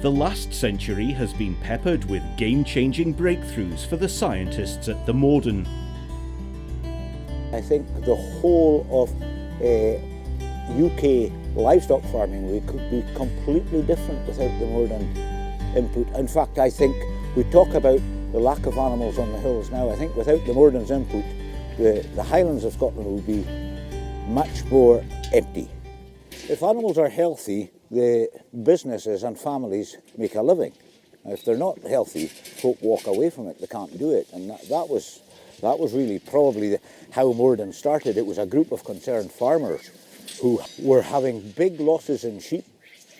The last century has been peppered with game-changing breakthroughs for the scientists at the Moredun. I think the whole of UK livestock farming could be completely different without the Moredun input. In fact, I think we talk about the lack of animals on the hills now. I think without the Moredun's input, the Highlands of Scotland would be much more empty. If animals are healthy, the businesses and families make a living. If they're not healthy, folk walk away from it. They can't do it, and that was really probably how Moredun started. It was a group of concerned farmers who were having big losses in sheep,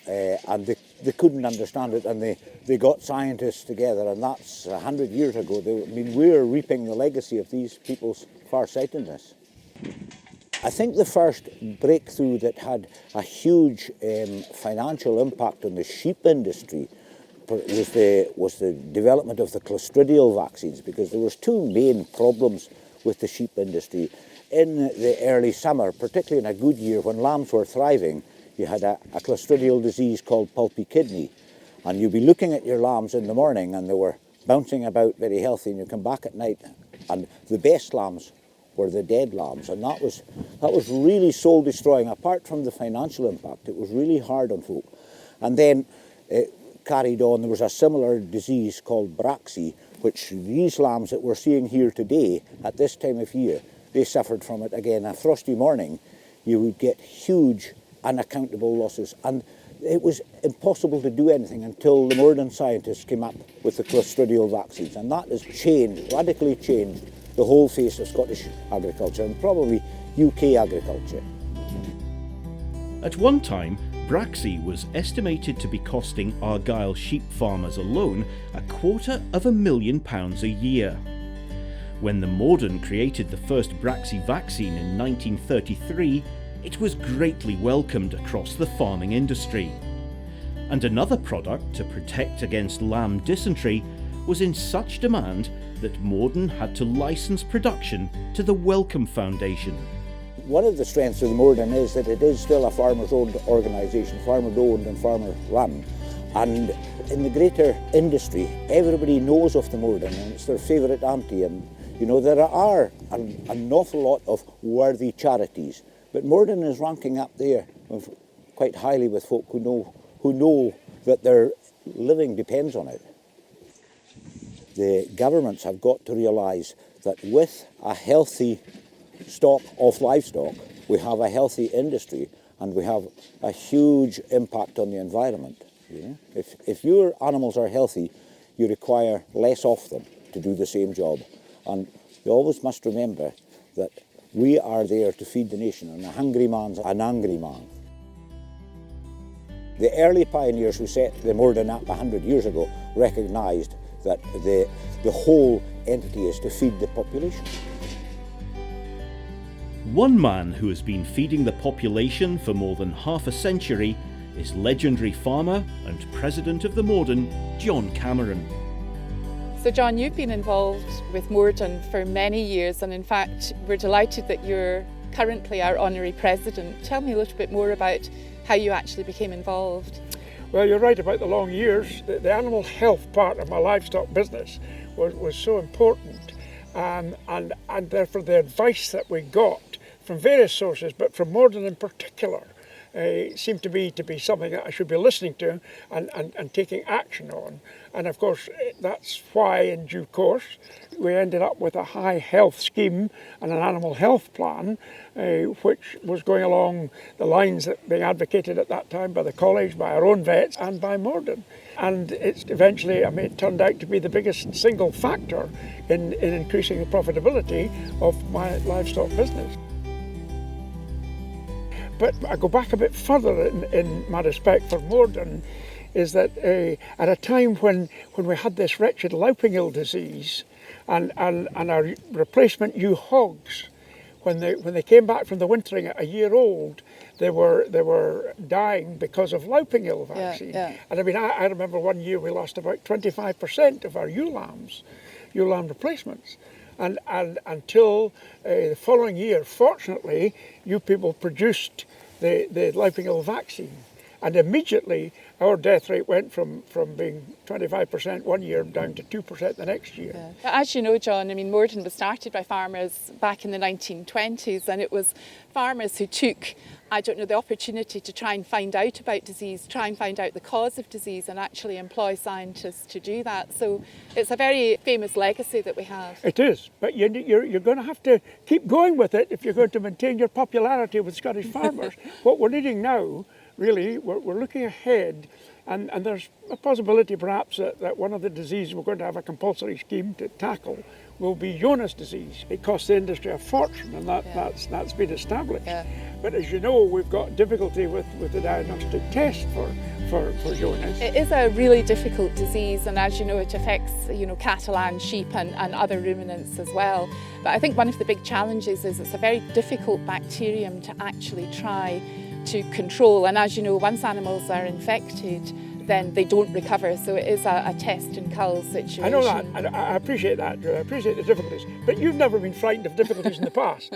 and they couldn't understand it, and they got scientists together, and that's 100 years ago. We're reaping the legacy of these people's farsightedness. I think the first breakthrough that had a huge financial impact on the sheep industry was the development of the clostridial vaccines, because there was two main problems with the sheep industry. In the early summer, particularly in a good year when lambs were thriving, you had a clostridial disease called pulpy kidney, and you'd be looking at your lambs in the morning and they were bouncing about very healthy, and you come back at night and the best lambs were the dead lambs, and that was really soul destroying. Apart from the financial impact, it was really hard on folk. And then it carried on. There was a similar disease called Braxy, which these lambs that we're seeing here today at this time of year, they suffered from it again. A frosty morning, you would get huge unaccountable losses, and it was impossible to do anything until the Moredun scientists came up with the clostridial vaccines, and that has radically changed the whole face of Scottish agriculture and probably UK agriculture. At one time, Braxy was estimated to be costing Argyll sheep farmers alone £250,000 a year. When the Moredun created the first Braxy vaccine in 1933, it was greatly welcomed across the farming industry. And another product to protect against lamb dysentery was in such demand that Moredun had to license production to the Wellcome Foundation. One of the strengths of the Moredun is that it is still a farmers-owned organisation, farmer-owned and farmer-run. And in the greater industry, everybody knows of the Moredun, and it's their favourite auntie. And there are an awful lot of worthy charities, but Moredun is ranking up there quite highly with folk who know that their living depends on it. The governments have got to realise that with a healthy stock of livestock, we have a healthy industry, and we have a huge impact on the environment. If your animals are healthy, you require less of them to do the same job. And you always must remember that we are there to feed the nation, and a hungry man's an angry man. The early pioneers who set the Moredun up 100 years ago recognised that the whole entity is to feed the population. One man who has been feeding the population for more than half a century is legendary farmer and president of the Moredun, John Cameron. So John, you've been involved with Moredun for many years, and in fact we're delighted that you're currently our honorary president. Tell me a little bit more about how you actually became involved. Well, you're right about the long years. The animal health part of my livestock business was so important, and therefore the advice that we got from various sources, but from Moredun in particular, seemed to be something that I should be listening to and taking action on. And of course, that's why in due course we ended up with a high health scheme and an animal health plan, which was going along the lines that being advocated at that time by the college, by our own vets and by Moredun. And it's eventually, it turned out to be the biggest single factor in increasing the profitability of my livestock business. But I go back a bit further in my respect for Moredun, is that at a time when we had this wretched louping disease and our replacement ewe hogs, when they came back from the wintering at a year old, they were dying because of louping vaccine. Yeah. And I remember one year we lost about 25% of our ewe lamb replacements. And until the following year, fortunately, you people produced the louping vaccine. And immediately our death rate went from being 25% one year down to 2% the next year. Yeah. As you know, John, I mean, Moredun was started by farmers back in the 1920s, and it was farmers who took, I don't know, the opportunity to try and find out about disease, try and find out the cause of disease, and actually employ scientists to do that. So it's a very famous legacy that we have. It is, but you're going to have to keep going with it if you're going to maintain your popularity with Scottish farmers. What we're needing now, really, we're looking ahead, and there's a possibility perhaps that one of the diseases we're going to have a compulsory scheme to tackle will be Jonas disease. It costs the industry a fortune, and that's been established. Yeah. But as you know, we've got difficulty with the diagnostic test for Jonas. It is a really difficult disease, and as you know, it affects cattle and sheep and other ruminants as well. But I think one of the big challenges is it's a very difficult bacterium to actually try to control, and as you know, once animals are infected, then they don't recover, so it is a test and cull situation. I know that, and I appreciate that, I appreciate the difficulties, but you've never been frightened of difficulties in the past.